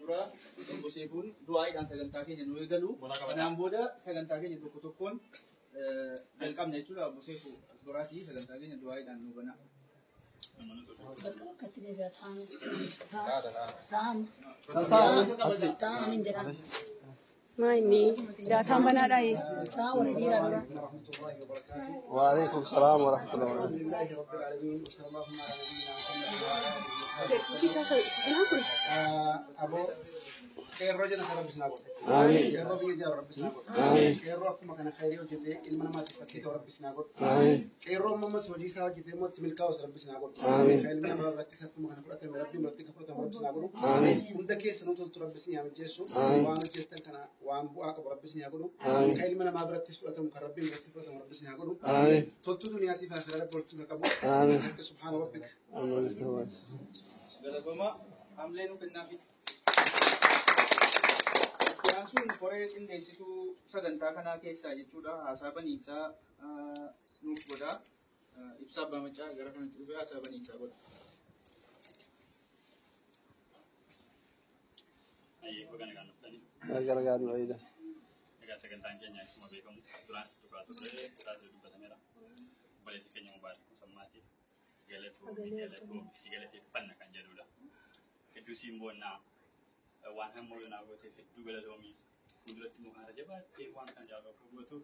dura boseefun du'aadhaan sagantaa keenya nu eegalu kanaan booda sagantaa keenya tokko tokkoon jalqabna jechuudha boseefu duraatii sagantaa keenya du'aadhaan nu bana. ما إني لا تامنا لاي. وعليكم السلام ورحمة الله وبركاته. خير رجنا خير بسنا قول. آمين. خير ربي يجار رب بسنا قول. آمين. خير ربكم كنا خيري وجدي إلمنا ما تفكيت رب بسنا قول. آمين. خير رب مم سوجي سوا جدي موت ملكا وسرب بسنا قول. آمين. خير منا ما ركزتكم كنا فرطة مربي مرتي كفرطة مرب بسنا قول. آمين. كل ده كيس نوتل ترب بسني عم جيسو. آمين. وان كيستن كنا وان بوعك برب بسنا قول. آمين. خير منا ما برتي فرطة مكربي مرتي فرطة مرب بسنا قول. آمين. تلتو دنيا تفا خير بولس مكبو. آمين. سبحان ربك. آمين. Galatooma amleen kennaa fi yaansuun qoree qindeessituu sagantaa kanaa keessaa jechuudha haasaa baniinsaa nuuf godha ibsaa baamachaa gara kanatti dhufee haasaa baniinsaa godha. Gargaaru ayida. Egaa sagantaan keenya akkuma beekamu duraan dhugaa turre taasisa dubbatameera. Obboleessi keenya Mubaarak Musammaati galateeffanna kan jedhudha. Hedduu simboonnaa waan hamma olaa gooteef hedduu galatoomii fuulduratti mukaara jabaattee waan kan jaalatu gootu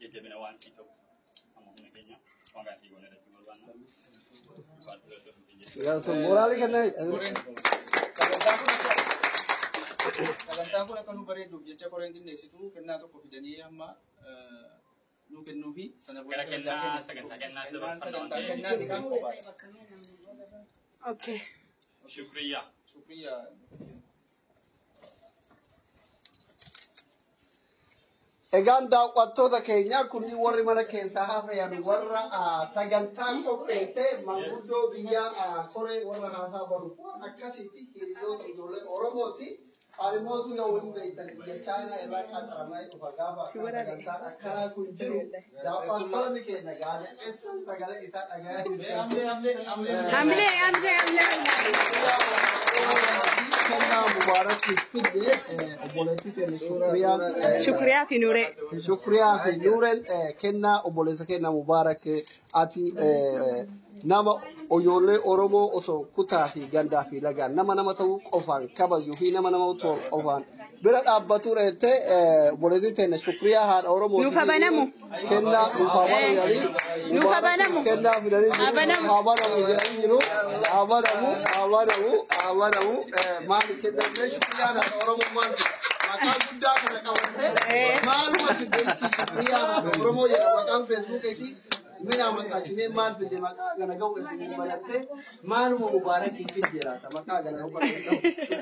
jajjabina waan sii ta'u amma humna keenya waan gaasii goone irratti barbaanna. Moraalii kenna. Sagantaan kun akka nu bareeduuf jecha qoreen qindeessituu kennaa tokko fidanii amma nu kennuufi sana booda kennaa sagantaa kennaa Okay. Shukriya. Egaan daawwattoota keenya kunni warri mana keessaa haasayan warra sagantaa qopheessee manguddoo biyya koree warra haasaa baru akkasitti hiriyoota ijoollee Oromooti. Alimootu yoo waliin beektan biyya Chaayinaa irraa qaxaramee dhufa gaafa sagantaan akkanaa kun jiru daawwattoonni keenya gaazexeessan sagalee isaa Kennaa Mubaarak fidee obboleettii keenya Shukriyaa fi Nuuree. Shukriyaa fi Nuureen kennaa obboleessa keenya Mubaarak ati nama ijoollee Oromoo osoo kutaa fi gandaa fi lagaan nama ta'uu qofaan kabajuu fi nama ta'uu qofaan bira dhaabbatu reete obboleettii keenya Shukriyaa haadha Oromoo Nuufa banamu. kennaa nuufa banamu Nuufa banamu. kennaa fidanii jiru abadamu maali kennaa Shukriyaa haadha Oromoo maali maqaa guddaa kana qabattee maaluma fiddeetti Shukriyaa haadha Oromoo jedha maqaan feesbuukiitii من عمل تاجمين مال في المكان أنا جو في المكان مال مبارك في الجيران مكان أنا هو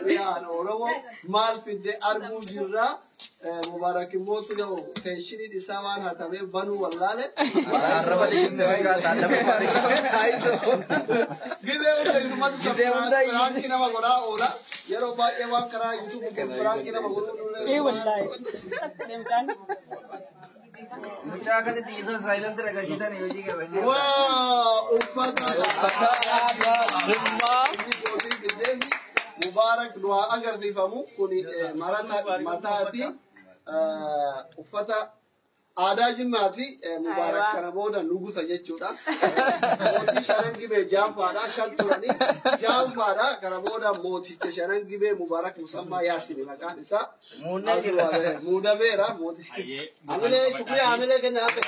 يا أنا أورو مال في الد أربو جرا مبارك موت جو تشري دسمان هذا بنو والله له الربع اللي كنسوي كذا تعلم مبارك هايسو كذا ولا يوم كنا ما قرأ أولا يرو با يوم كرا يوتيوب كنا كنا ما قرأ إيه والله. मुझे तीसरा साइलेंट रखा जितना नहीं होगी क्या वाह मुबारक दुआ अगर दिफामु कुनी मताती उफ़ता आधा जिम्माती मुबारक करना बोला नुगु सजे चुड़ा मोती शरण की बे जाम पारा कल तुरनी जाम पारा करना बोला मोती शरण की बे मुबारक मुसम्मा यासिन मकान इसा मुड़ा बेरा मोती आमिले के नाते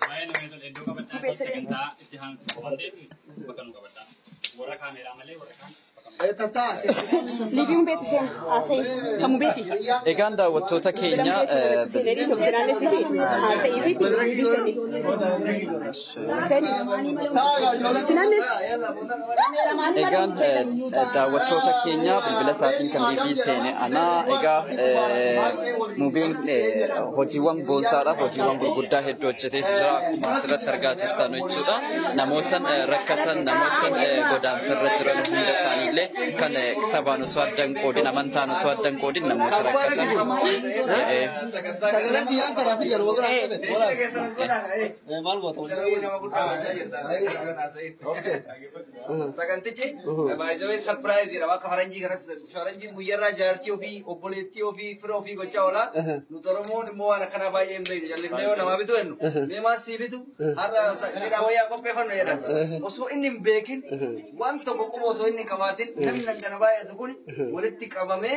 मैं तो लेडो का बच्चा है सेकंडा इतिहास बंदे बकन का बच्चा बोरा खा मेरा मले बोरा खा Liviun beeti isheen haasa'ii kamuu beeti. Egaan daawwattoota keenya Seenedii Dookteraalee Seenedii haasa'ii fi Liivii egaan daawwattoota keenya bilbila isaatiin kan Liivii seene anaa egaa muuviin hojiiwwan boonsaadhaaf hojiiwwan gurguddaa hedduu hojjetee jira akkuma asirratti argaa jirtan jechuudha. Namoota rakkatan namoota godaansarra jiran hunda isaaniillee kan sabaan osoo addan qoodin amantaan osoo addan qoodin namoota rakkatan. Sagalee biyyaan karaa fi yeroo biraa maal goota? Sagantichi baay'ee sarpiraayiz jedhama akka faranjii kanatti faranjiin guyyarraa jaartii ofii obboleettii ofii fira ofii gochaa oola nuti Oromoon immoo waan akkana baay'ee hin beeknu jallisnee yoo namaa bitu hennu mee maal sii bitu har'a jedhaa wayyaa qopheeffannu jedhan osoo inni hin beekin waan tokko quba osoo inni hin qabaatin namni dangana baay'atu kun walitti qabamee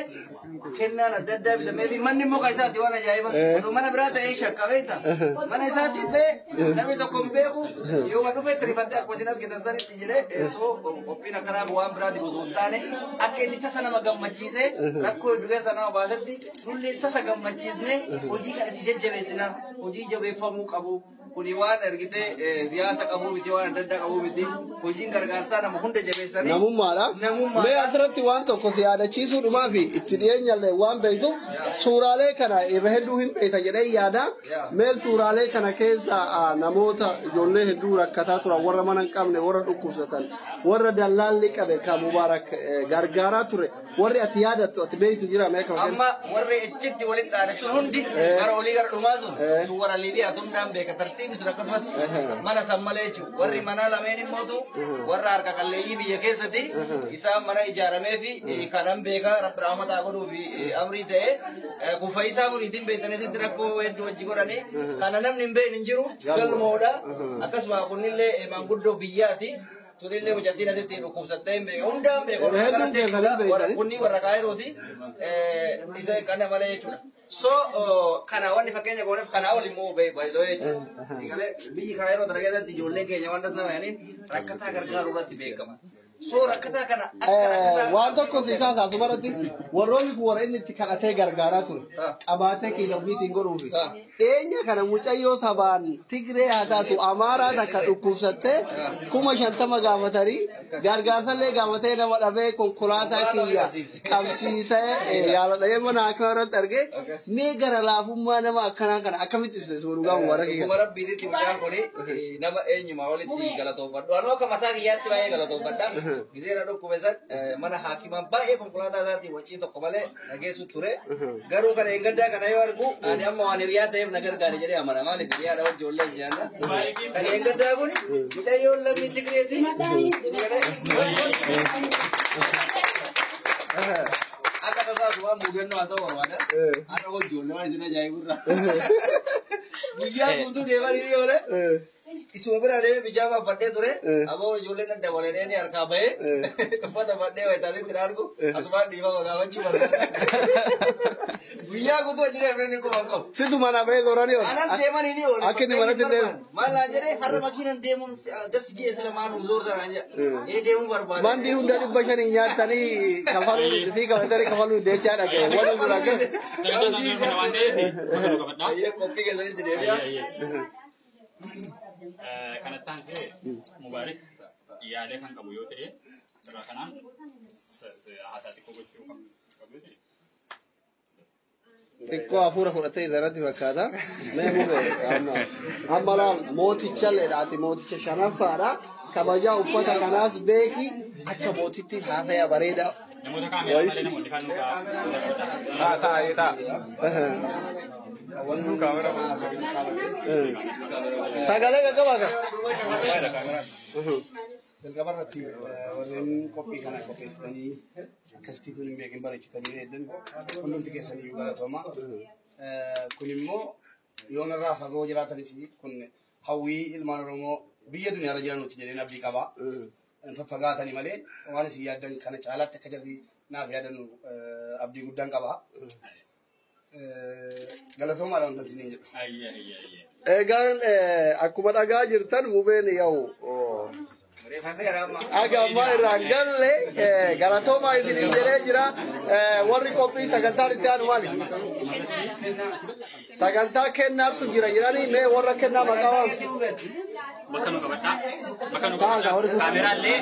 kennaan adda addaa bitamee fi manni immoo kan isaatti waan ajaa'iba osoo mana biraa ta'ee shaqqabeeta mana isaatti illee namni tokko hin beeku yoo waan dhufeetti rifattee akkuma isin argitan sanitti jedhee osoo qophiin akkanaa waan biraati osoo hin taane akka inni tasa nama gammachiisee rakkoo dugeessa nama baasetti nullee tasa gammachiisnee hojii kana itti jajjabeessina hojii jabeeffamuu qabu kuni waan argitee siyaasa qabu miti waan adda addaa qabu miti hojiin gargaarsaa nama hunda jabeessanii namummaadha mee asirratti waan tokko si yaadachiisuudhumaa fi itti dhiyeenyallee waan beektu suuraalee kana irra hedduu hin beekta jedhee yaada mee suuraalee kana keessa namoota ijoollee hedduu rakkataa turan warra mana hin qabne warra dhukkubsatan warra dallaalli qabe kan mubaarak gargaaraa ture warri ati yaadattu ati beektu jira mee kan amma warri ichitti walitti dhaane sun hundi gara olii gara dhumaa sun warra liibiyaa hundaan beeka tartiibi sun akkasumatti mana san malee jechuudha warri mana lameen immootu warra harka qalleeyyii biyya keessatti isaan mana ijaaramee fi kanan beekaa rabbi rahmataa godhuu fi amrii ta'e kufa isaa furiitiin beektanitti rakkoo hedduu wajji godhanii kana namni hin beekne hin jiru galmoodha akkasuma kunillee manguddoo biyyaati. Turillee hojjetiin asitti dhukkubsattee hin beekan hundaan beekan kunni warra kaayirooti isa kana malee jechuudha. So kana wanni fakkeenya gooneef kana ol immoo baay'isoo jechuudha. Biyyi kaayiroo tana keessatti ijoolleen keenya waan tasnama yaaniin rakkataa gargaaruu irratti beekama. So rakkataa kana waan tokko si kaasaa sumarratti warroonni kun warra inni itti kadhatee gargaaraa ture qabaatee keessa ofiitiin godhuufi dhiyeenya kana mucayyoo sabaan Tigree haa taatu Amaaraa takka dhukkubsattee 50,000 gaafatanii gargaarsallee gaafatee nama dhabee konkolaataa kiyya qabsiisee yaaladhee mana akka irratti argee mee gara laafummaa nama akkanaa kana akkamitti ibsa suuruu gaamu warra kiyya. Kuma rabbiitti mucaan kuni nama eenyumaa walitti galatoofadhu anoo akka mataa kiyyaatti baay'ee galatoofadha. Gizeera dhukkube san mana haakimaan baay'ee konkolaataa isaatiin wacii tokko malee dhageessu ture garuu kana hin gaddaa kana yoo argu ani amma waan hiriyaa ta'eef na gargaare jedhee amana maaliif hiriyaadha wajji ollee jaanna kan hin gaddaa kun mucayyoon lammii Tigreesii akka tasaas waan mudannoo haasa'u barbaada har'a wajji ollee waan isin ajaa'ibirra guyyaa guutuu deeman hiriyaa malee isuma bira deemee bijaama fadhee ture ammoo ijoolleen adda walanii ni harkaa bahee uffata fadhee wayitaasitti argu asumaan dhiifama gaafachuu barbaada. Guyyaa guutuu wajjin deemnee kuma hin qabu. Situ mana bahee zooranii oolu. Anan deemanii ni oolu. Akka inni manatti deemu. Maal laa jedhee har'a makiinan deemuun das jee sila maanuun zoortanaan jedha. Ee deemuu barbaada. Mandii hunda 500 nyaatanii kafaluu fi kafatanii kafaluu deechaa dhaga'e. Waan biraa gadi. Qophii keessanitti deebi'a. Kanattaan ta'e Mubaarak yaada kan qabu yoo ta'e irraa kanaan haasaa xiqqoo gochuu qabu ta'e. Xiqqoo hafuura fudhatee irratti fakkaata. Mee mubee amma laal mootichalleedha ati mooticha shanaffaadha. Kabajaa uffata kanaas beeki akka mootitti haasaya bareeda. Namoota kaameeraa malee namoonni kan nukaa ta'a. Sagalee gaggabaa kan. Jalqabarratti warreen qophii kana qopheessitanii akkasittuu hin beekin bareechitanii eeddan hundumti keessanii galatooma. Kun immoo yoo narraa fagoo jiraatanis kun hawwii ilmaan Oromoo biyya duniyaarra jiran nuti jedheen abdii qaba. Faffagaatanii malee waan isin yaaddan kana caalaatti akka jarri naaf yaadan abdii guddaan qaba. Galatoomaadhaan wantan isiniin jedhu. Egaan akkuma dhagaa jirtan mubeen yaa'u agamma irraan galle galatoomaa isiniin jedhee jira. Warri qophii sagantaan itti aanu maali? Sagantaa kennaatu jira jedhanii mee warra kennaa maqaa waamu? Bakka nu qabadhaa. Bakka nu qabadhaa. Kaameraallee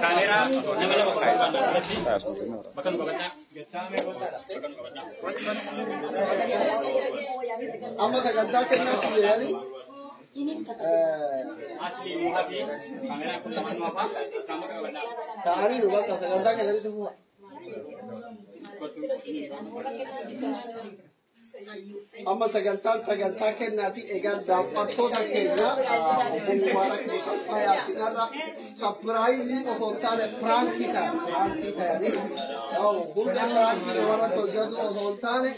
kaameraa nama lama qabu irratti bakka nu qabadhaa. Amma sagantaa kennaatu jedhanii Asli muhafi kamera pun teman apa? Kamu kepada. Tani ruba ka saganta ke dari tu. Amma saganta ke nati egan dapat da ke na mubarak ni sapaya sinara surprise ko hontale prank kita yani oh bukan prank orang to jadu hontale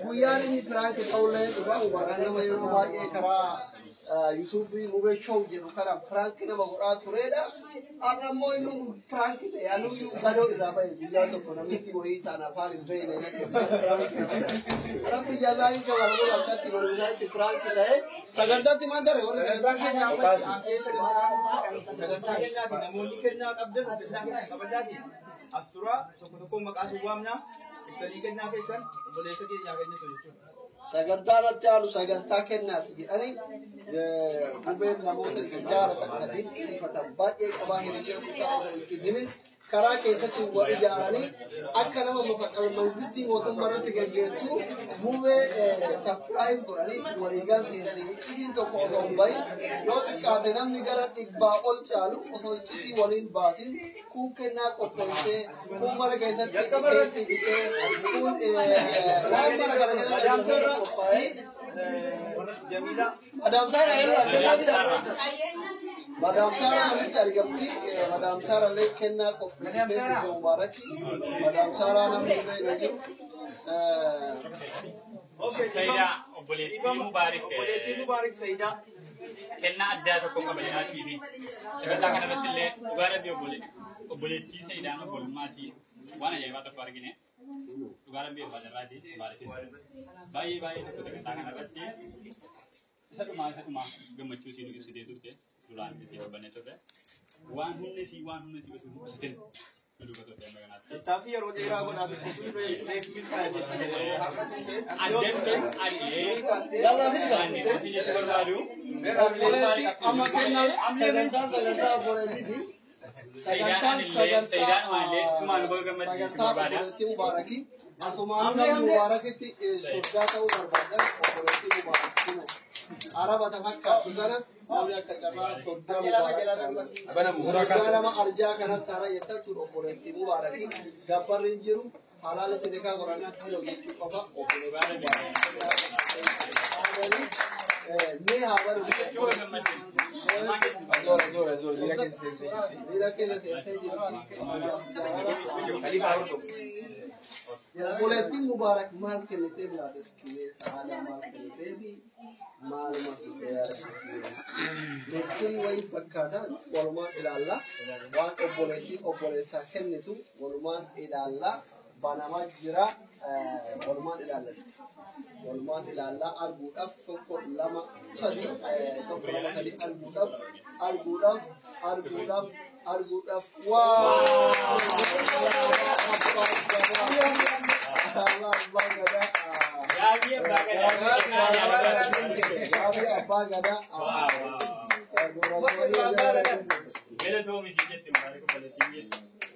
buyari ni prank taule ruba mubarak na mai ruba e kara YouTube movie show jeru kara prank na magura tureda ana moy nu prank te anu yu gado iraba ya to kono mi ki woi sana fari bene na rabu jada yu ka wala wala ka ti wala na ti prank te saganda ti mandare ore saganta ke na namoli ke na abde kabadati astura to makasu wamna tadi ke na kesan boleh segi ya ke ni to saganda na chalu saganta ke na ti ani Ruben namoota sejarah takati sifatan baay'ee qabaa hiriiree isaa kiddimin karaa keessatti wal ijaaranii akka nama mufaqqal mangistii mootummaarratti gaggeessu muumee sapiraayiz godhanii waliigal seenanii cidhiin tokko osoo hin bahin yoo xiqqaate namni gara 100 ol caalu osoo cidhii waliin baasin kun kennaa qopheessee kun mara keessatti qixxeetti dhiqee kun waan mara gara keessatti qophaa'ee Jamila Madam Sarah Madam Sarah malitti argamti Madam Sarah illee kennaa qopheessitee jirtu Mubaaraki Madam Sarah namni beeku jiru Saida obboleettii Mubarak Saida kennaa addaa tokko qabanaa TV sagantaa kanarratti illee dhugaa rabbii obboleettii Saidaan obbolummaati waan ajaa'ibaa tokko argine dhugaa rabbii abbaa jarraati baay'ee tokko sagantaa kanarratti isa dhumaa gammachuu siin ibsitee turte duraan itti dubbanne turte waan humni si ibsitin dhugaa turte maganaatti. Taafii yeroo dheeraa godhaa turte reeffi amma kennaan sagantaa boreetiiti. Sagantaan obboleettii Mubaaraki asumaan namni Mubaarakitti sodaa ta'uu barbaadan obboleettii Mubaaraki araba tafakkaatu sana namni akka carraa sodaa Mubaaraki nama arjaa kanatti ara jettan ture obboleettii Mubaaraki gabbarri hin jiru halaalatti deekaa qorannaa kilo jechuu qofa obboleettii Mubaaraki mee haa baru Obboleettiin Mubarak maal kennitee bilaatee saala maal kennitee fi maaluma jechuun wayii fakkaatan walumaan ilaalla waan obboleettiin obboleessaa kennitu walumaan ilaalla banamaa jira walumaan ilaalla arguudhaaf tokko lama sadii arguudhaaf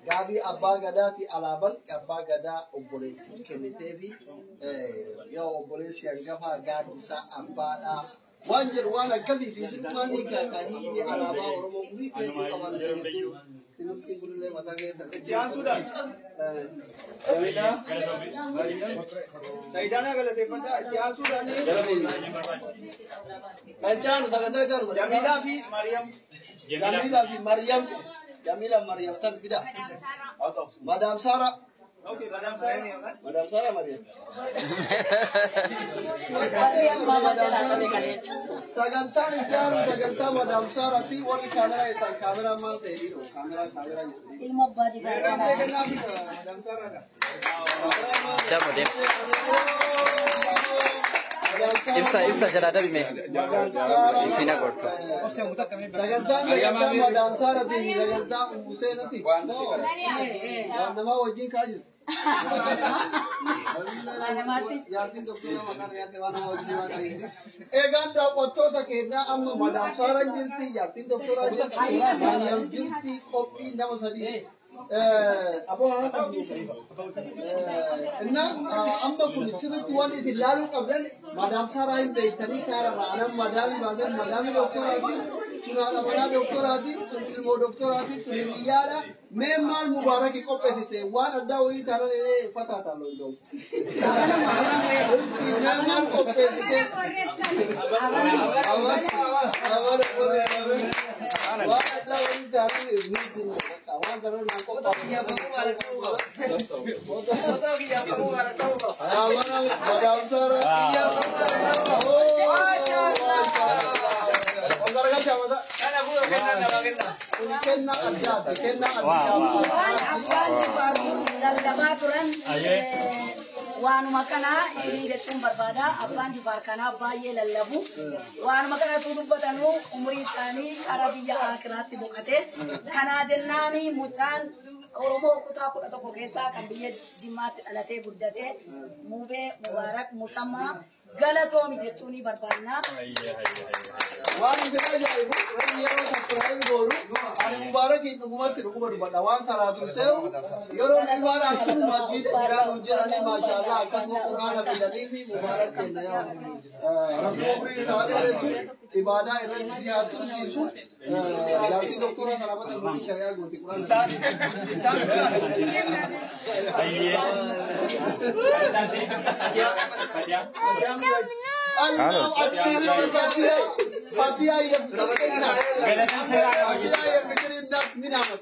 Gabii abbaa gadaati alaabaan abbaa gadaa obboleettii kennitee fi yoo obboleessi hangafaa gaaddisaa abbaadhaa waan jedhu waan akkasiiti sirmaan hiikanii alaabaa Oromoo fi keekuu qaban Sinukki kunillee mataa keessa Ijaasuudhaan Sayidaanaa galateeffadhaa ijaasuudhaan kan jaanu sagantaa garuu Jamilaa fi Mariam Jamila Mariam tan fida Madam Sarah Okay, Madam Sarah Mariam sagantaan ijaaru sagantaa Madam Sarah ti warri kaamera itan kaamera maal ta'e dhiiru kaamera ilma abbaa jigaa Madam Sarah Ibsa jala dabime isina gorto sagantaan Madam Sarah ti sagantaa Huseenati nama wajjin kaa jiru egaan daawwattoota keenyaa amma Madam Sarah jirti jaartiin doktoraa jirti Mariam jirti qophii nama sadii أبو هذا إن أما كل سنة والد اللالو قبل مدام سراين بيتني سارا أنا مدام دكتوراتي شنو مدام دكتوراتي تلمو دكتوراتي تلميالا مال مبارك كوبتي وانا داوي ترى فتاة تلو مال كوبتي Waan makana ini detum berbeda, abang di barkana bayi lelabu. Waan makana tu batanu umri tani Arabia akhirat bukate. Kana jennani mutan Oromo kuta kuta toko kesa kan biye jimat alate buddate. Mube mubarak musamma galato mi jetuni berbana. Waan kita jadi orang yang boru, ada mubarak itu umat itu berbeda. Waan salatu seru, orang mubarak itu masjid jalan jalan masyaallah. Akan Quran abidani fi mubarak kenna ya Rabbul Alamin ibadah irrasiatun isu jadi doktora sarabat al-Mudi syariah goti Quran Allah Fatiha yang bikin nak minamat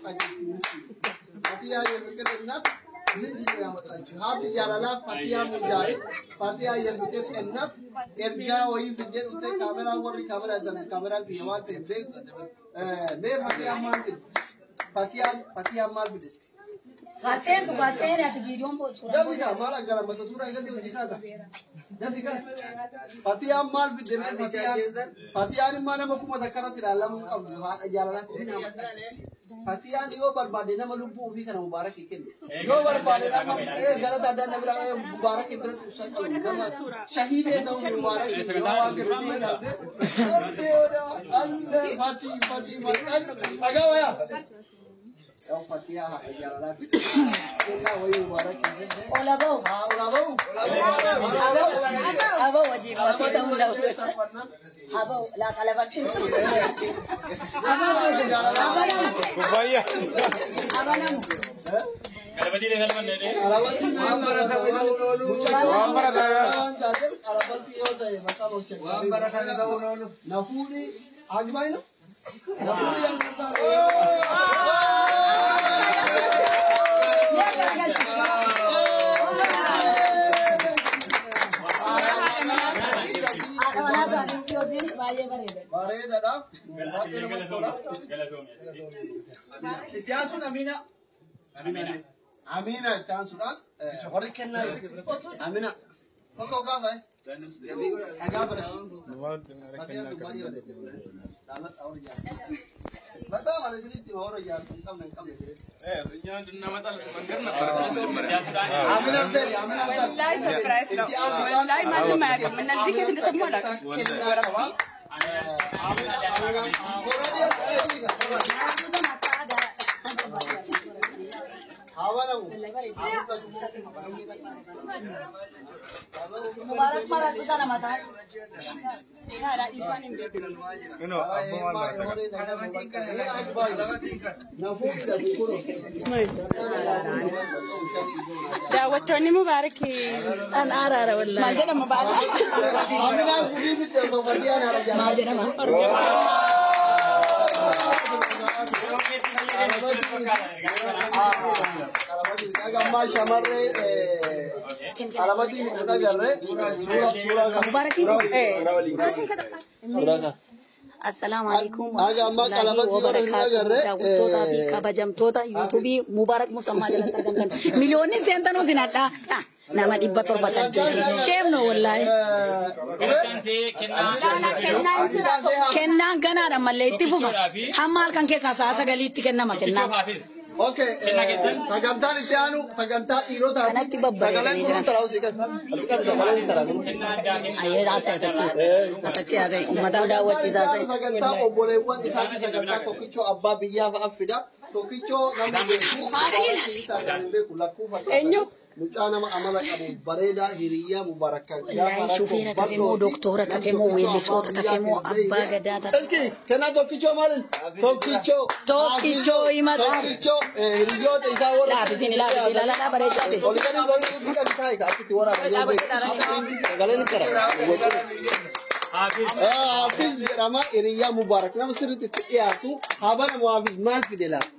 Fatiha yang bikin nak hati jalala Fatiha mujahid Fatiha yang bikin enak erja woi bikin utte kamera wori kamera dan kamera kiawa tebe me Fatiha mal bikin Fasen tu fasen ya tu video mo sura. Jadi kan malah kalau mata surah itu dikata. Jadi kan Fatiha mal bikin Fatiha ni mana mau kuma zakara tidak alam kamu jalala Fatiha ni yo berbeda nama lupu fi kana mubarak ikin yo berbeda nama garat ada nama mubarak ibn usai kalau nama syahid nama mubarak Allah Fatiha agak ya yang Fatiha jalala kita woi mubarak Ola bau abau wajib masih tahu dah abau la kalabat abau Kubaya abanam Kalabati dengan mana ni? Kalabati Nafuri Ajmaina Nafuri yang Amina tansuran hore kenna Amina foto ka hai aga bara bata mane jiti hore yaar kam dunya dunna mata mangarna Amina teri Amina wallahi surprise wallahi ma min nazike fi samada Mubarak marat busana mata. Ada isan yang dia. No, Dawatoni mubarak an arara wallahi. Majana mubarak. Amina kudi bitte to fadiya na raja. Majana ma. Gamma shamarre Alabati kita garre Assalamualaikum warahmatullahi wabarakatuh. Kabajamtoota YouTube Mubarak Musamma jalan tergangan. Milioni sentano sinada. Nama dibba torba sadde. Shame no wallahi. Kenna gana da malle tifufa. Hamal kan kesa sa galitti kenna ma kenna. Okay, sagantaan itti aanu sagantaa dhiirotaa Kanatti babbareedanii sagaleen jiran. kun taraa usii kan sagaleen taraa kun. Ayyee taasisa uummata daawwachiisaa ta'e. Sagantaa obboleewwan isaanii sagantaa tokkichoo abbaa biyyaa fa'a fida. Tokkichoo namni beeku lakkuufatu. Eenyu? Mucaa nama amala qabu bareedaa hiriyaa mubarakan. Wallaahi shufeera tafemoo doktora tafemoo weellisoota tafemoo abbaa gadaa tafe. Eski kennaa tokkichoo maalin? Tokkichoo. Tokkichoo himata. Tokkichoo hiriyoota isaa warra. Laafisiin ilaalaa bareechaate. Oliganii loonii kan taa'e asitti waraabaa. Sagaleen kara. Hafiz jedhama hiriyaa mubarak nama sirriitti itti dhiyaatu haba nama hafiz maal fide laata?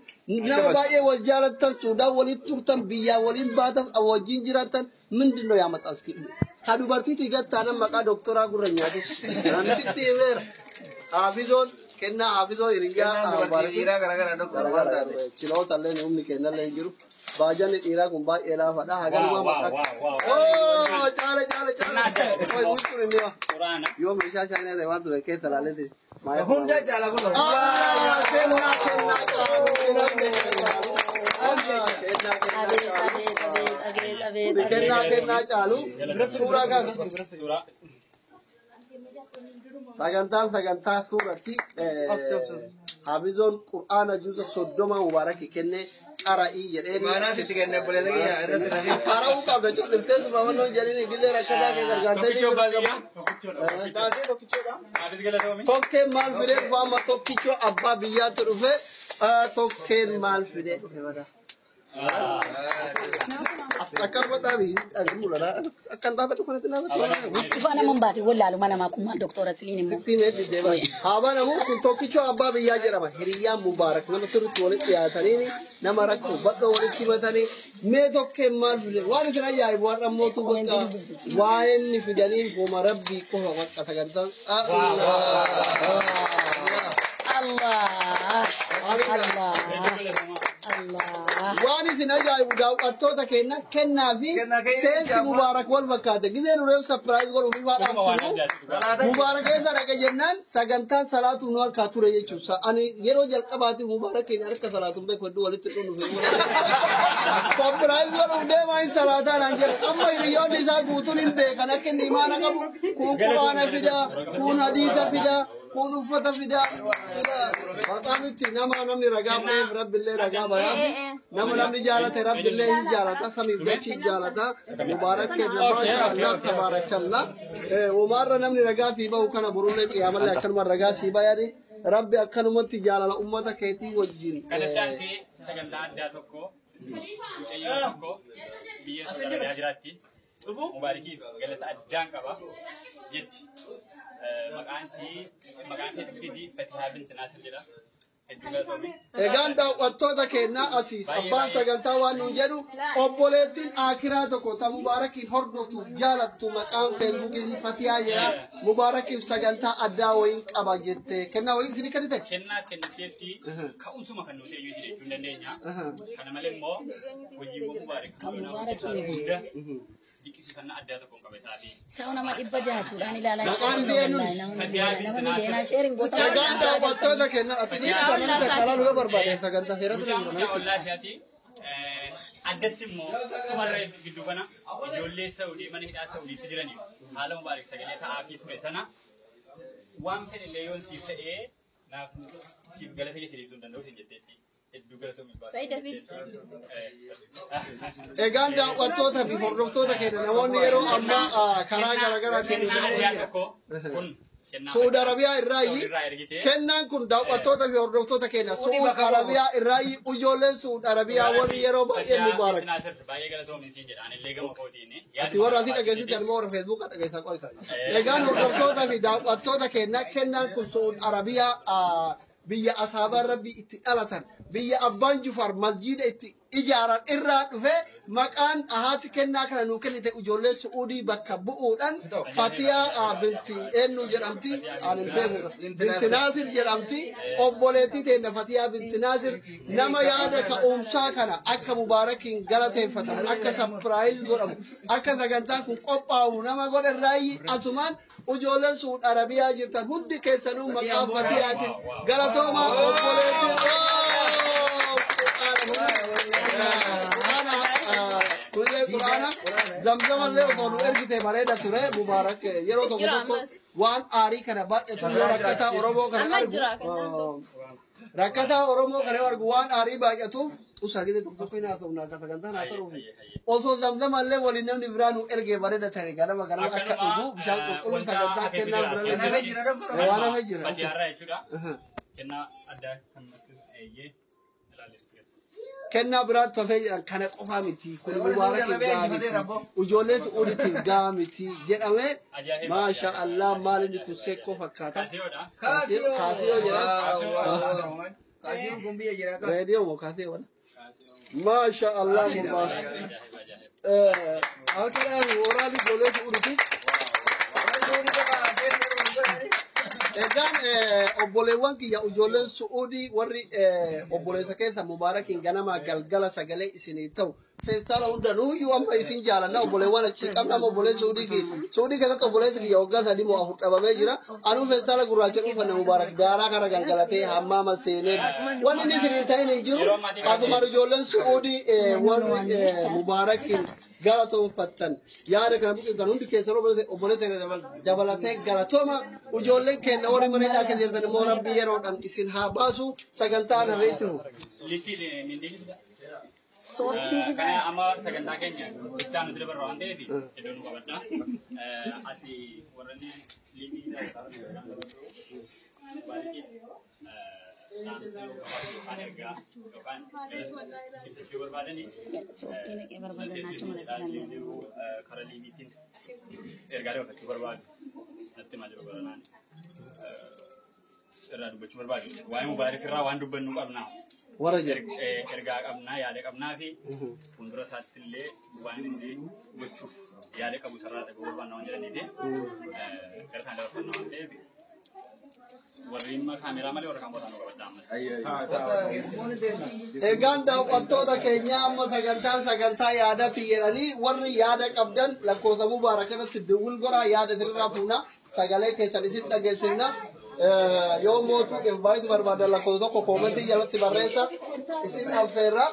Nama baay'ee wal jaalatan suudhaan waliin turtan biyyaa waliin baatan wajjin jiraatan mindinoo yaamata as kidhu. Ha dubartiitii gattaanan maqaa doktoraa gurra nyaatu. Namtitti himeera. Haafizoon kennaa haafizoon hiriyaa mubarak. Ciloota illee humni kennallee jiru. Baajanni dhiiraa kun baay'ee laafaadha. Hagalumaa maqaa. Caala. Bulchuun inni waa. Yoo meeshaa shaayinaa ta'e waan ture keessa laallee Hunda jaala kun. Kennaa caalu suuraa kan sagantaa suuratti Hafizoon Qur'aana juuza soddoma mubaaraki kenne qara'ii jedhee Maanaa sitti kenne buleeta kiyya irratti nani. qara'uu qabda cullifteen sumamannoon jedhanii gillee rakkataa kee gargaartee tokkeen maal fidee faama tokkichoo abbaa biyyaatti dhufe tokkeen maal fidee dhufe bada. Akkan dhaabi mul'ata akkan dhaabatu kanatti dhaabatu. Ifaan nama baate wallaaluma namaa kun maal doktora siliin immoo. Sittiin eebbi deema. Haaba namu kun tokkichoo abbaa biyyaa jedhama. Hiriyyaan mubaarak nama sirriitti walitti dhiyaatanii nama rakkoo bakka walitti himatanii mee tokkeen maal fide waan isin ajaa'ibu waan dhammootu bakka waa'een ni fidanii gooma rabbii qofa bakka sagantaan. Waan isin ajaa'ibu daawwattoota kennaa fi seensi mubaarak wal fakkaate gizeen ureef sapiraayiz godhuuf ifaadhaan sunu mubaarak keessa dhaqa jennaan sagantaan salaatu nu harkaa ture jechuudha. Ani yeroo jalqabaati mubaarak keenya harka salaatuun beeku hedduu walitti dhufu. Sapiraayiz godhuuf deemaa hin salaataan an jedhu amma hiriyoonni isaa guutuun hin beekan akka inni imaana qabu kun quraana fida kun hadiisa fida. Kun uffata fida maqaamitti nama namni ragaa ba'eef rabbillee ragaa bayaaf nama namni jaalate rabbillee hin jaalata samiif dachi hin jaalata mubaarak kenna maashaallah tabaarakallaa umarra namni ragaa sii ba'u kana burullee qiyaamallee akkanuma ragaa sii bayaani rabbi akkanumatti jaalala ummata keetii wajjin. Kanatti sagantaa addaa tokko mucayyoo tokko biyya Saudi jiraatti mubaarakiif galata addaan qaba jetti. Maqaan hedduu Fatihaa binti Naasir jedha. Egaan daawwattoota kennaa asiis abbaan sagantaa waan nuun jedhu obboleettiin akiraa tokko ta mubaarakiin hordoftu jaalattu maqaan feesbuukii Fatihaa jedha mubaarakiif sagantaa addaa wayiin qaba jette kennaa wayii isin kan ta'e. Kennaas kenniteetti ka'umsuma kan nuti iyyuu jechuu hin dandeenya. Kana malee immoo hojiiwwan mubaarakii hunda Ikisifannaa addaa tokkoon qaba isaatii. Isaa nama dhibba jaatuudhaan ilaalaa maqaan ishee nama miidheenaa sheeriin goota. Egaan daawwattoota kennaa asitti kan nu barbaade sagantaa seeratu ollaa isaatii addatti immoo dhumarra gidduu kana ijoollee Saudii mana hidhaa Saudiitti jiraniif haala mubaarak sagalee ta'aa fi ture sana waan fedhillee yoon siif ta'ee naaf siif galata keessanii ibsuu hin danda'u hin jetteetti. Egaan daawwattoota fi hordoftoota keenya namoonni yeroo ammaa karaa garaagaraatiin Suudi Arabiyaa irraayi kennaan kun daawwattoota fi hordoftoota keenya Suudi Arabiyaa irraayi ijoolleen Suudi Arabiyaa warri yeroo baay'ee mubaarak. Ati warra asii dhageessitti anuma warra feesbuukaa dhageessaa qoyka. Egaan hordoftoota fi daawwattoota keenya kennaan kun Suudi Arabiyaa biyya asaabaa rabbii itti dhalatan biyya abbaan Jufar masjiida itti ijaaran irraa dhufe maqaan haati kennaa kana nuu kennite ijoollee Suudii bakka bu'uudhaan Fatihaa binti eenyu jedhamti binti Naasir jedhamti obboleettii teenya Fatihaa binti Naasir nama yaada ka'umsaa kana akka mubaarakiin galateeffatamu akka sapiraayiz godhamu akka sagantaan kun qophaa'u nama godherraayi asumaan ijoolleen Suudi Arabiyaa jirtan hundi keessanuu maqaa Fatihaatiin galatoomaa obboleettii zamzamallee osoo nu ergite bareeda ture mubaarak yeroo tokko tokko waan aarii kana baay'eetu yoo rakkataa Oromoo kana argu rakkataa Oromoo kana argu waan aarii baay'atuuf usagite tokko tokko ina asoo naaka sagantaa naa ta'u osoo zamzamallee waliin namni biraa nu erge bareeda ta'e ganama ganama akka dhugu bishaan qulqulluu sagantaa kennaa biraa waan hafe jira. Fatiyaarraa jechuudha. Kennaa addaa kan eeyyee kennaa biraatti hafee jiran kana qofaa miti kun mubaarak gaa miti ijoolleen su'uuditiin gaa miti jedhamee maasha Allah maal inni kun sekkoo fakkaata kaasiyoo jedha kaasiyoo kun biyya jira reediyoo moo kaasiyoo wala maasha Allah gurbaa harkadhaan waraanni ijoollee su'uuditiin egaan obboleewwan kiyya ijoolleen su'uudii warri obboleessa keessa mubaarakiin ganama galgala sagalee isinii ta'u feestaala hundanuu yoo amma isin jaalanna obboleewwan achi qabna obboleessa su'uudii keessatti obboleessi kiyya waggaa sadii moo afur dhabamee jira anuu feestaala gurraacha dhufanne mubaarak daaraa kana gangalatee hammaama seenee wanni inni isiniin ta'in hin jiru akkasumas ijoolleen su'uudii warri mubaarakiin galatoonfattan yaada kana buqqiftan hundi keessan obboleessa dabalatee galatooma ijoolleen kenna warri mana hidhaa keessa jirtan immoo rabbi yeroodhaan isin haa baasu sagantaa na beektu. Kana amma sagantaa keenya itti nuti dabarra waan ta'eef iddoo nu qabadha. Asii warreen liibii karaa liibiitiin ergaalee hojjechuu barbaadu natti himaa jiru baranaan irraa dubbachuu barbaadu waa'ee mubaarak irraa waan dubbannu qabnaa warra ergaa qabnaa yaada qabnaa fi fuuldura isaatti illee waan inni gochuuf yaada qabu sarara dhaga'uu barbaanna waan jedhaniiti gara isaan dabarfannaa waan ta'eef warreen kaameraa malee warra kaameraa nu qabadda ammas. Egaan daawwattoota keenya amma sagantaa yaadaatti jedhanii warri yaada qabdan lakkoofsa mubaarak irratti duwwul goraa yaada sirraa fuuna sagalee keessan isin dhageessifna. Yoo mootuu baay'atu barbaadan lakkoofsa tokko koomentii jalatti barreessa isin affeerra.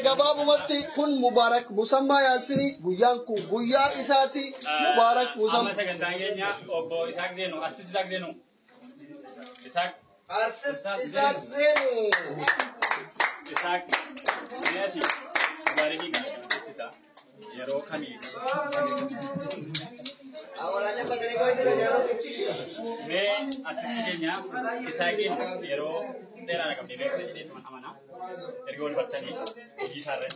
Gabaabumatti kun mubaarak musammaa yaasini guyyaan kun guyyaa isaati mubaarak musammaa. Amma sagantaan keenya obbo Isaak Zeenu artist Isaak Zeenu. Isaac Zenu. Isaac Neati. Bariki kita. Yero kami. Awalnya bagari kau itu jaro. Me artisnya Isakin yero tera kami bebek jadi teman-teman. Ergol bertani. Uji sarren.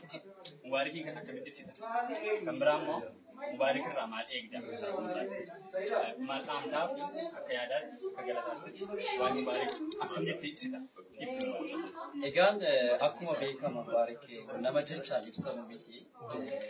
Mubariki kan kami disita. Kambramo. Mubarak Ramal Egda. Malam taf, kayadat, kagalatas. Wani Mubarak akan ditisita. Egaan akkuma beekamu Mubarak nama jechaan ibsamu miti.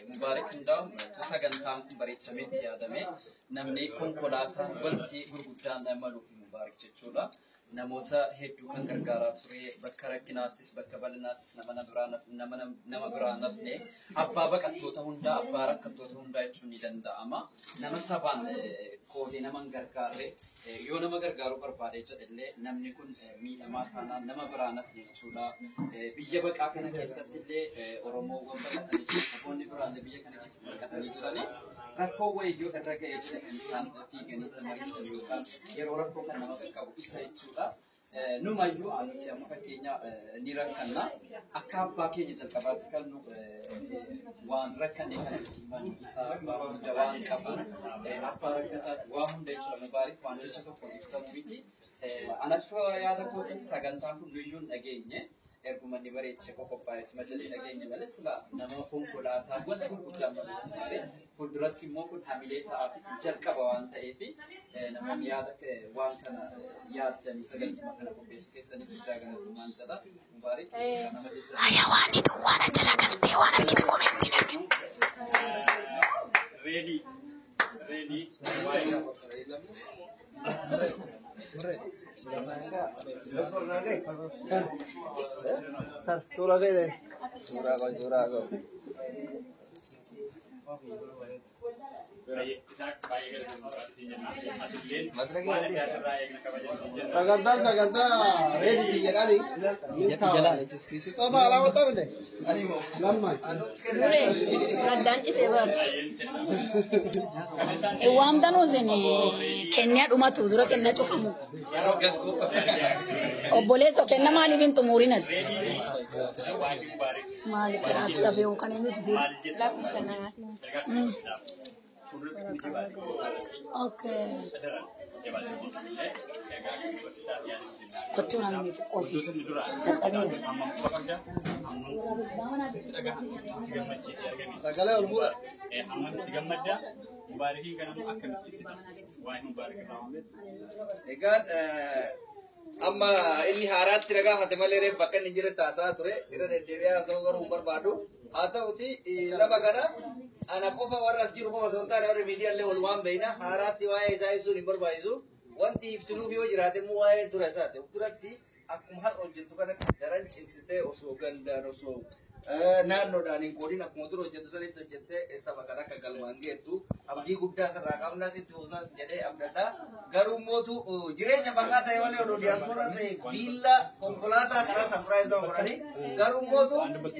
Mubarak hundaa'u sagantaan kun bareechameetti yaadame namni konkolaataan wanti gurguddaan maluuf Mubarak jechuudha. Namoota hedduu kan gargaaraa ture bakka rakkinaattis bakka bal'inaattis nama biraa nafne abbaa baqattoota hundaa abbaa rakkattoota hundaa jechuun ni danda'ama. Nama sabaan koodee nama hin gargaarre yoo nama gargaaruu barbaade jedhallee namni kun miidhamaa taanaan nama biraa nafne jechuudha. Biyya baqaa kana keessatti illee Oromoowwan baqatanii jiru saboonni biraallee biyya kana keessatti baqatanii jiranii rakkoo wayyoo irra ga'ee jira kan isaan fiiganii isa mariisan yookaan yeroo rakkoo kan nama qaqqabu isa jechuudha. Numayyuu aanuti amma fakkeenya ni rakkanna akka abbaa keenya jalqabaatti kan nu waan rakkanne kana himan isaa abbaa hunda waan qabu abbaa rakkataatti waa hunda jechuudha Mubaarak waan jecha tokko ibsamu miti. Ana akka yaada kootiitti sagantaan kun nuyyuun dhageenye ergumanni bareeche qophaa'eef majalee dhageenya malee sila nama konkolaataa wanti gurguddaan malee fuulduratti immoo kun hamilee ta'aaf jalqaba waan ta'eef namoonni yaada waan kana yaaddanii sagantaa kana qopheessu keessanii guddaa galatummaan jedha Mubaarak nama jecha hayawaani duwwaana jala galtee waan argite komentiin argite. Ready. Surah ke? Surah kau. Sagantaa reedi jedhani toota alaama ta'e lamman Raddaan citee bara. Waamtan hooseen kennaa dhumatu dura kennaa cufamu. Obboleessa kennaa maaliif hin xumurin ati? Maaliif kiraatti lafee yookaan hin nuti Okay. Kau nak minta kosi. Sagala ulmura. Egaan amma inni haaraatti ragaa fate malee reef bakka inni jira taasaa ture irra deddeebi'aa osoo garuu barbaadu haa ta'uti lafa kana ana qofa warra as jiru qofa osoo hin taane warri miidiyaallee walumaan beeyna haaraatti waa'ee isaa ibsuun hin barbaachisu wanti ibsinuuf yoo jiraate immoo waa'ee dura isaati duratti akkuma har'a hojjettu kana daran cimsitee osoo gandaan osoo naannoodhaan hin qoodin akkuma dura hojjettu sanitti hojjettee saba kan akka galmaan geettu abdii guddaa sarraa qabna sitti hoosnas jedhee abdadhaa garuu mootu jireenya bal'aa ta'e malee odoo diyaaspoora ta'e viilla konkolaataa karaa sarpiraayiz nama godhanii garuu mootu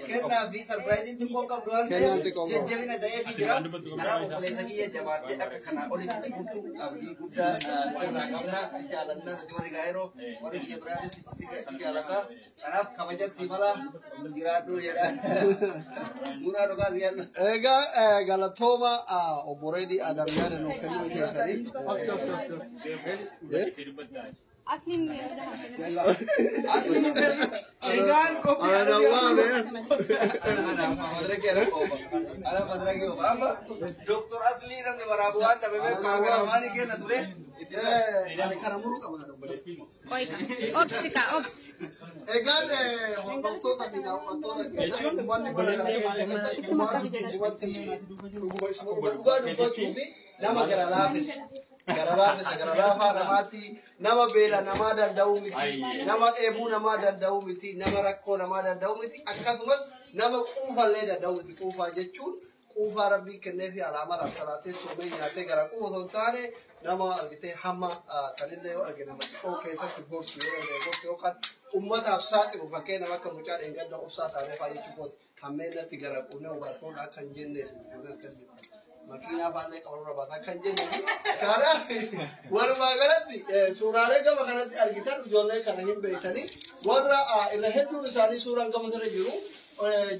kennaa fi sarpiraayiziin xiqqoo qabdu waan ta'eef jajjabina ta'eefii jira karaa obboleessa kiyya jabaattee akka kanaa olitti dhuftu abdii guddaa sarraa qabna si jaalannaa nuti warri gaa'eroo warri biyya biraatis si jaalataa kanaaf kabaja si mala jiraadhu jedha. Ega galatooma oboredi adamyane no kenu keessani. Asmin egaan kopi ana waame ana madrage obama Dr. Asli namni warabu wanta bebe kaameramaan kenna ture ani karamuru qabna Oika, obsika, obs. egaan hordoftoota binaawwantoota jechuun wanni dhugaa dubbachuu fi nama gara laafisa gara laafaa namaatti nama beela namaa danda'u miti nama dheebuu namaa danda'u miti nama rakkoo namaa danda'u miti akkasumas nama quufallee danda'u miti quufaa jechuun quufaa rabbii kennee fi alaama laftalaatee soomee nyaatee gara quufa osoo hin taane nama argitee hamma tanillee yoo arge nama xiqqoo keessatti gorsu yookaan ummataaf saaxilu fakkee nama akka mucaa dheengadda obsaa taanee fayyachuu kooti hammeenatti gara quunnee barfoon akka hin jenneef makiinaa baay'ee qabaruu baata kan jennu kanaaf walumaa galatti suuraalee gama kanatti argitan ijoollee kana hin beekanii warra irra hedduun isaanii suuraan gama sana jiru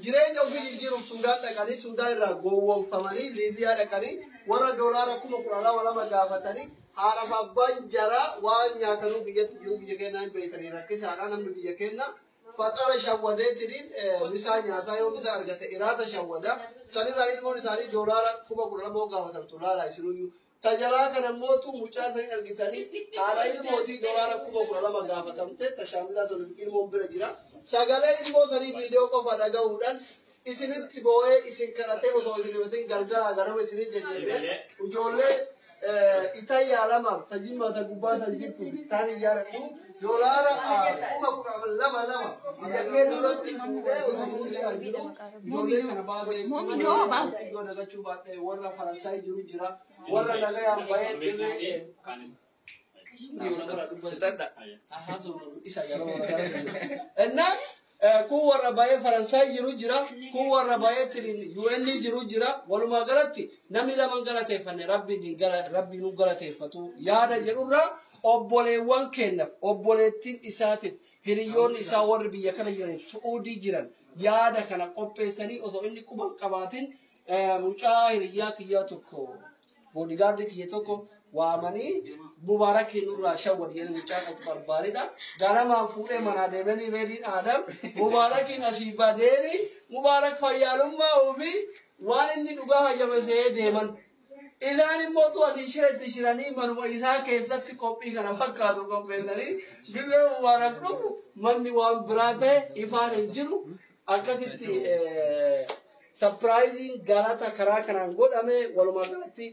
jireenya ofii jijjiiruuf Suudaan dhaqanii Suudaan irraa gowwoomfamanii Liibiyaa dhaqanii warra doolaara 12,000 gaafatanii haadhaaf abbaan jaraa waan nyaatanuu biyyatti jiru biyya keenyaa hin beekanii rakkisaadhaan namni biyya keenyaa fatara shawwadeetiin misaa nyaataa yoo misaa argate iraata shawwada sanirraa ilmoon isaanii doolaara 12,000 gaafatan tolaalaa isinuyyuu tajalaa kana mootu mucaa isaanii argitanii haadha ilmootii doolaara 12,000 gaafatamte tashaamisaa tolu ilmoon bira jira sagalee ilmoo sanii viidiyoo qofa dhaga'uudhaan isinitti boo'ee isin kadhatee osoo isin himatin gargaraa garama isinii jajjabee ijoollee itayyaa lamaaf tajimmaa gubbaa san jirtu taan iyyaadhadhu doolaara 12,000 biyya kee duratti fuudhee osoo hundi arginu ijoollee kana baasee iddoo dagachuu baadhee warra Faransaay jiru jira warra nagayaan bahee dhibee Enna kun warra baay'ee Faransaay jiru jira, kun warra baay'ee UN jiru jira. Walumaa galatti namni lama galateeffanne rabbi nu galateeffatu yaada jedhurraa obboleewwan kennaaf obboleettiin isaatiif hiriyoonni isaa warri biyya kana jiran Suudii jiran yaada kana qopheessanii osoo inni quban qabaatin mucaa hiriyaa kiyyaa tokko boodigaardii kiyya tokko waamanii Mubarak nurraa shawwad jedhanii mucaa barbaadedha. Ganamaan fuudhee manaa deemanii reediin Adam Mubarakin asii badeeni Mubarak fayyaalummaa ofii waan inni dhugaa hayyamesee deeman. Isaan immoo tu'atii shiretti shiranii manuma isaa keessatti qophii kana fakkaatu qopheessanii birree Mubarak dhufu manni waan biraa ta'e ifaan hin jiru akkasitti sapiraayiziin galata karaa kanaan godhame walumaa galatti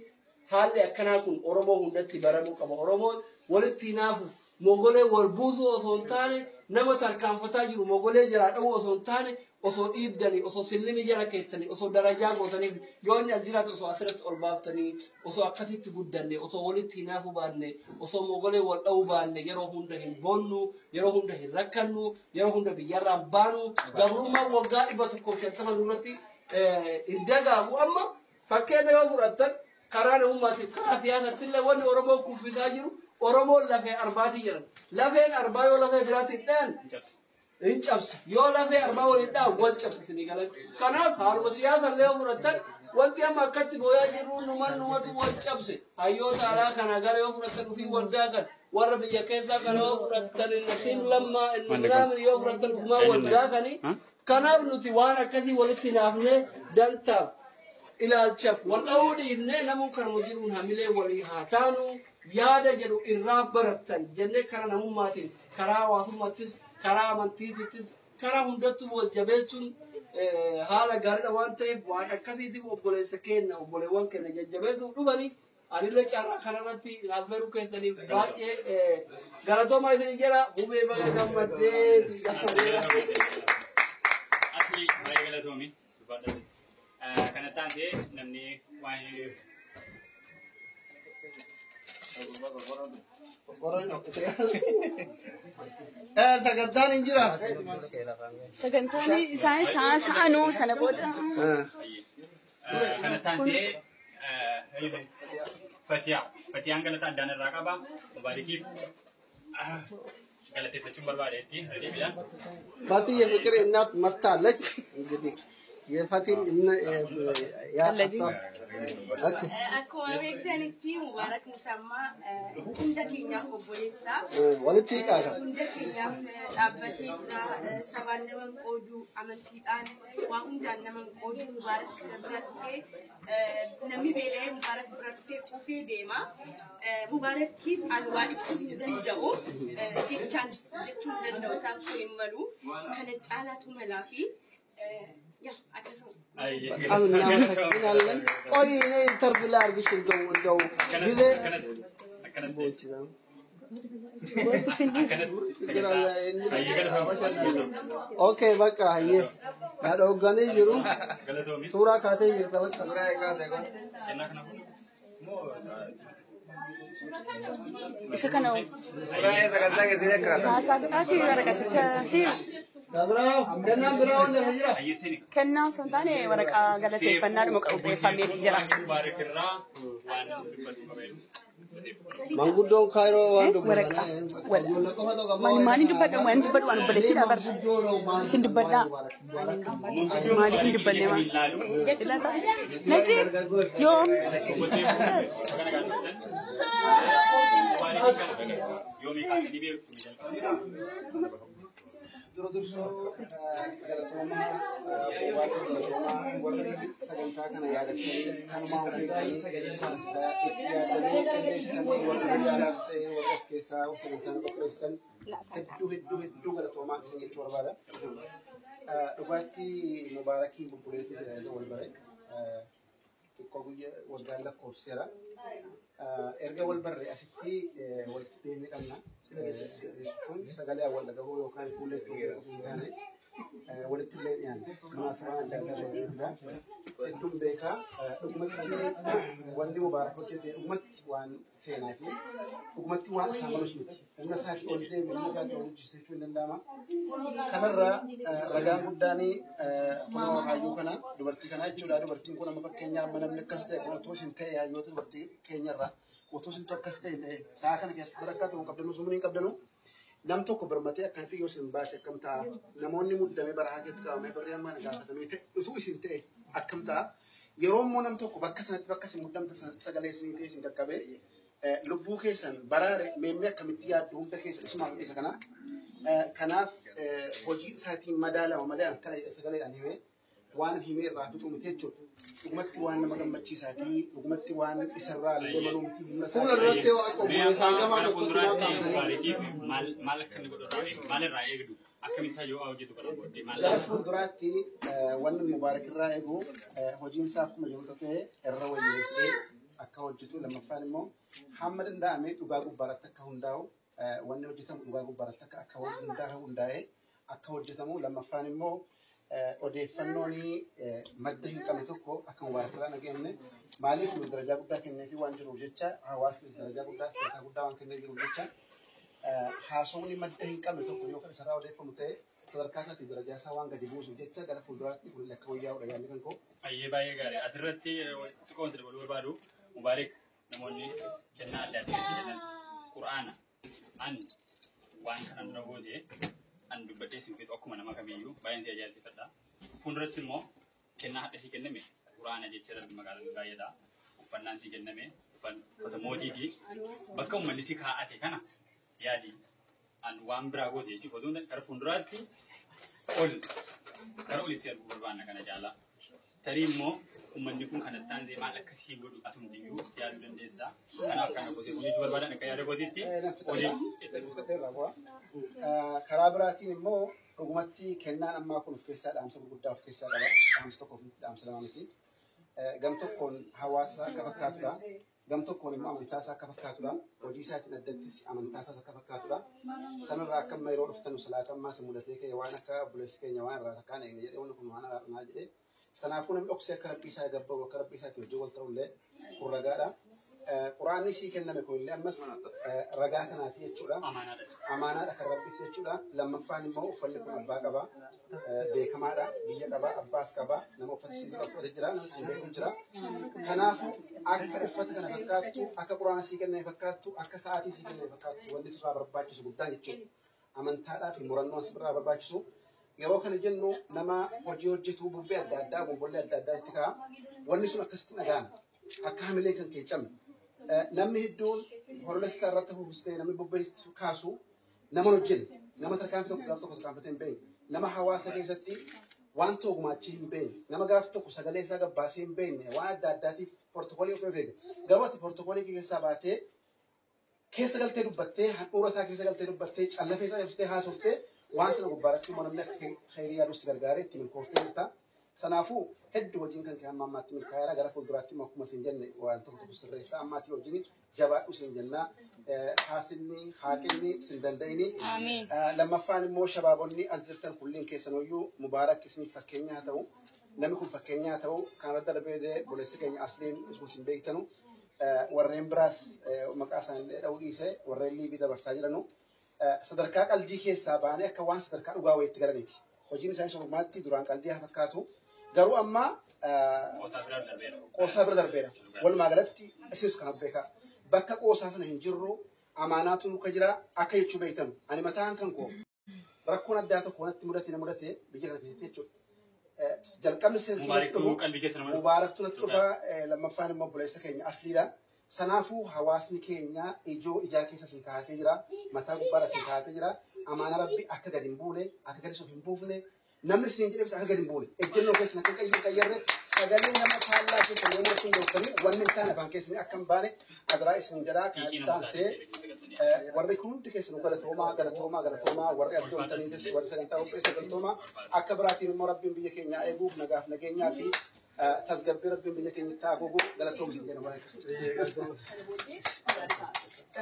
haalli akkanaa kun Oromoo hundatti baramuu qaba. Oromoon walitti hinaafu mogolee wal buusuu osoo hin taane nama tarkaanfataa jiru mogolee jalaa dha'uu osoo hin taane osoo dhiibdanii osoo silmi jala keessanii osoo darajaa gootanii yoo inni as jiraatu osoo asirratti ol baaftanii osoo akkasitti guddanne osoo walitti hinaafuu baanne osoo mogolee wal dha'uu baanne yeroo hunda hin boonnu yeroo hunda hin rakkannu yeroo hunda biyyarraa baanu gabrummaa waggaa 150 duratti hin dagaagu amma fakkeenya yoo fudhattan karaa namummaatiif karaa siyaasatti illee wanni Oromoo kuffisaa jiru Oromoon lafee arbaatii jiran lafeen arbaa yoo lafee biraatiin dhaan hin cabsu yoo lafee arbaa waliin dhaan wal cabsisanii galan kanaaf haaluma siyaasa illee yoo fudhattan wanti amma akkatti booyaa jiru numatu wal cabse hayyoota alaa kana gara yoo fudhattan ufii waldaa kan warra biyya keessaa kana yoo fudhattan innatiin lammaa innaamin yoo fudhattan ufumaa waldaa kanii kanaaf nuti waan akkasii walitti naafnee dantaaf ilaalchaaf wal dha'uu dhiifnee namuu kanuma jiruun hamilee walii haa taanu yaada jedhu irraa barattan jennee karaa namummaatiin karaa hawaasummaattis karaa amantiittis karaa hundattuu wal jabeessuun haala gaariidha waan ta'eef waan akkasiitiif obboleessa keenya obboleewwan keenya jajjabeessuuf dhufanii anillee carraa kanarratti affeeruu keessaniif baay'ee galatoomaa isin jira hubee baga gammaddee asli baay'ee galatoomi kana taatee namni waan sagantaan hin jira. Sagantaan isaan sa'anuu sana booda. Kana taatee Fatiyaan galata addaan irraa qaba. Mubaarikiif galateeffachuun barbaadeetti. Fatiyya fikir innaat mattaalach. የፋቲም الذي akkuma beektanitti Mubaarak Musammaa hunda keenyaaf obboleessa walitti hiikaa hunda keenyaaf dhaabbateessa sabaan nama qoodu amantiidhaan waan hundaan nama qoodu Mubaarak bira dhufee namni beelee Mubaarak bira dhufee qufee deema Mubaarakiif alwaa ibsuu hin danda'u jechuun danda'u isaan kun hin malu kana caalaatu malaa fi يا أكسر. أمنا وحكينا لنا. أي نه تربي لا أرجع الجو كذا. أوكي بقى هي. هذا أوغاني جرو. سورة كاتي جرتا بس. سورة كاتي كون. إيش كانوا؟ سورة إيه سكتة كذي كار. سكتة كذي كار سير. كنا سنتاني ورقة قالت فنان مقابل فاميلي جرا. Manggudong Cairo wan ورقة ماني دبّر وان دبّر وان بدي دبّر سين دبّر لا ماني دبّر نما نجي يوم durso galasoma warri sagantaa kana yaadatanii kanumaa ofii warri as keessaa sagantaa qopheessan hedduu galatoomaa isin jechuu barbaada. Dhugaatii Mubaarakii bubbuleetii jedhamee wal bare xiqqoo guyyaa waggaan lakkoofseera. Erga wal barre asitti walitti deemee qabna. Jechuun sagalee awwal dhagahuu yookaan fuulletti hin taane walitti illee dhiyaanne munaasabaa adda addaa hedduun beekaa dhugumatti wanni Mubaarak hojjete dhugumatti waan seenaati dhugumatti waan isaa malus miti humna isaatti ol deeme humna isaatti ol hojjiste jechuun hin danda'ama. Kanarraa ragaan guddaan kunoo hayyuu kana dubartii kana jechuudha. Dubartiin kun amma fakkeenyaaf amma namni akkas ta'e kun otoo isin ta'e hayyoota dubartii keenyarraa otoo isin akkas ta'e sa'a kana keessatti barakkatu hin qabdanu sumuu hin qabdanu. Nam tokko birmatee akkanatti yoo isin baase akkam ta'a namoonni muddamee bara hageetti qabamee barree ammaan gaafatamee ta'e utuu isin ta'e akkam ta'a yeroo immoo nam tokko bakka sanatti bakka isin muddamta sanatti sagalee isinii ta'e isin qaqqabee lubbuu keessan baraare meemmee akkamitti yaaddu hunda keessa isumaan isa kana kanaaf hojii isaatiin madaalama kana sagaleedhaan himee waan himee irraa fixuu miti jechuudha. Dhugumatti waan nama gammachiisaatii dhugumatti waan isarraa illee maluu miti humna isaa. Fuula irratti akka obboleessaan gamaa tokkotti maal akka inni godhatu maalirraa eegdu akkamitti yoo hojjetu kana godhee maal gara fuulduraatti wanni Mubaarak irraa eegu hojiin isaa akkuma jiru ta'ee irra wayyeessee akka hojjetu lammaffaan immoo hamma danda'ame dhugaa gubbaarratti akka hundaa'u wanni hojjetamu dhugaa gubbaarratti akka hundaa'ee akka hojjetamu lammaffaan immoo odeeffannooni madda hin qabne tokko akka mubaarakirraa nageenye maaliif nu darajaa guddaa kennee fi waan jiruuf jecha hawaasnis darajaa guddaa sadarkaa guddaa waan kennee jiruuf jecha haasawni madda hin qabne tokko yoo kan isarraa odeeffamu ta'e sadarkaa isaatti darajaa isaa waan gadi buusuuf jecha gara fuulduraatti kun akka wayyaa'udha yaadni kan koo. Baay'ee gaarii asirratti xiqqoon dabaluu barbaadu mubaarik namoonni kennaa adda addaa kennan quraana an waan kanan dura gootee an dubbadhee sinfitu akkuma nama kamiyyuu baay'een si ajaa'ibsiifadha. Fuulduratti immoo kennaa hadha sii kenname quraana jecha rabbi magaalaa baay'eedha. Uffannaan sii kenname uffata mootii fi bakka uummanni si kaa'ate kana yaadi an waan biraa gootee jechuudha. Oduun gara fuulduraatti gara olitti arguu barbaanna kana jaalaa. Tarii immoo uummanni kun kanattaan zee maal akkasii godhu asumtiyyuu yaaduu dandeessaa. Kanaaf kana gootee kun jechuu barbaadan akka yaada gooteetti karaa biraatiin immoo dhugumatti kennaan ammaa kun of keessaa dhaamsa gurguddaa of keessaa qaba. Dhaamsa tokkoo fi dhaamsa lama miti. Gam tokkoon hawaasa akka fakkaatudha. Gam tokkoon immoo amantaa isaa akka fakkaatudha. Hojii isaatiin addattis amantaa isaa akka fakkaatudha. Sanarraa akka amma yeroo dhuftan salaatammaa si mudatee kee waan akka buleessi keenya waan irraa takkaan eegne jedhee wanni kun waan araarnaa jedhee. Sanaafuu namni dhoksee akka rabbii isaa gabbaa'u akka rabbii isaatti hojii wal ta'ullee kun ragaadha. Quraanni sii kenname kunillee ammas ragaa kanaati jechuudha. Amaanaadha kan rabbiis jechuudha. Lammaffaan immoo uffanni kun abbaa qaba. Beekamaadha. Biyya qaba. Abbaas qaba. Nama uffata sibiila uffate jira. Nama ittiin beekuun jira. Kanaafuu akka uffata kana fakkaattu, akka quraana sii kenname fakkaattu, akka sa'aatii sii kenname fakkaattu wanni sirraa barbaachisu guddaan jechuudha. Amantaadhaa fi murannoon sirraa barbaachisu. Yeroo kana jennu nama hojii hojjetu bubbee adda addaa gombollee adda addaa itti ka'a. Wanni sun akkasitti dhaga'ama. Akka hamilee kan kee cabne. Namni hedduun horolestaa irratti hubustee namni bubbee kaasu nama hojjenne nama tarkaanfii tokko gaaf tokko tarkaanfatee hin beekne nama hawaasa keessatti waan tokko gumaachii hin beekne nama gaaf tokko sagalee isaa gabbaasee hin beekne waan adda addaatiif portokolii of eege garuu ati portokolii keessaa baatee keessa galtee dubbattee handhuura isaa keessa galtee dubbattee callafee isaa ibsitee haasoftee waan sana gubbaarratti immoo namni akka khayrii yaaduus gargaaree itti milkooftee jirta. Sanaafuu hedduu hojiin kan kee amma ammaatti milkaa'eera gara fuulduraatti immoo akkuma isin jenne waan tokko sirreessaa ammaatii wajjin jabaadhu isin jennaa haasinni haaqinni isin danda'ini. Lammaffaan immoo shabaabonni as jirtan kulliin keessanoyyuu mubaarak isiniif fakkeenya haa ta'u namni kun fakkeenya haa ta'u kanarratti darbee boleessi keenya asliin isin beektanu warreen biraas maqaa isaanii dha'uu dhiise warreen liibii dabarsaa jiranu sadarkaa qalbii keessaa baanee akka waan sadarkaa dhugaa wayiitti galaniiti. Hojiin isaanii sorumaatti duraan qalbii haa fakkaatu. Garuu amma qoosaa bira darbeera. Walumaa galatti isinis kan beekaa. Bakka qoosaa sana hin jirru amaanaatu nuka jira akka jechuu beektan. Ani mataan kan koo rakkoon addaa tokko wanatti mudate biyya kana keessatti jechuudha. Jalqabni mubaaraktuu natti dhufa lammaffaan immoo buleessa keenya asliidha. Sanaafuu hawaasni keenya ijaa keessa sin kaa'atee jira. Mataa gubbaadha sin kaa'atee jira. Amaana rabbi akka gadi hin buune akka gadi hin buufne. Namni isin jedhee akka gadi hin buune ejjennoo keessan akka qayyarre sagalee nama faallaa keessan yoo mortuun gooftanii wanni isaan afaan keessanii akka hin baane adaraa isin jedhaa kan taasisee warri hundi keessan galatoomaa warri addoomtaniitis warri sagantaa qopheessa galatoomaa akka biraatiin immoo rabbiin biyya keenyaa eeguuf nagaaf nageenyaa fi tasgabbii rabbiin biyya keenyatti haguugu galatoomsi jedhama.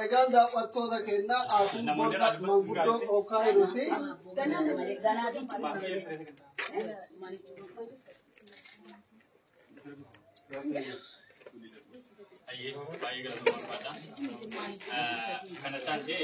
Egaan daawwattoota keenya manguddoo dhookaa jiruuti. Baay'ee galatoomaa barbaada. Kana taatee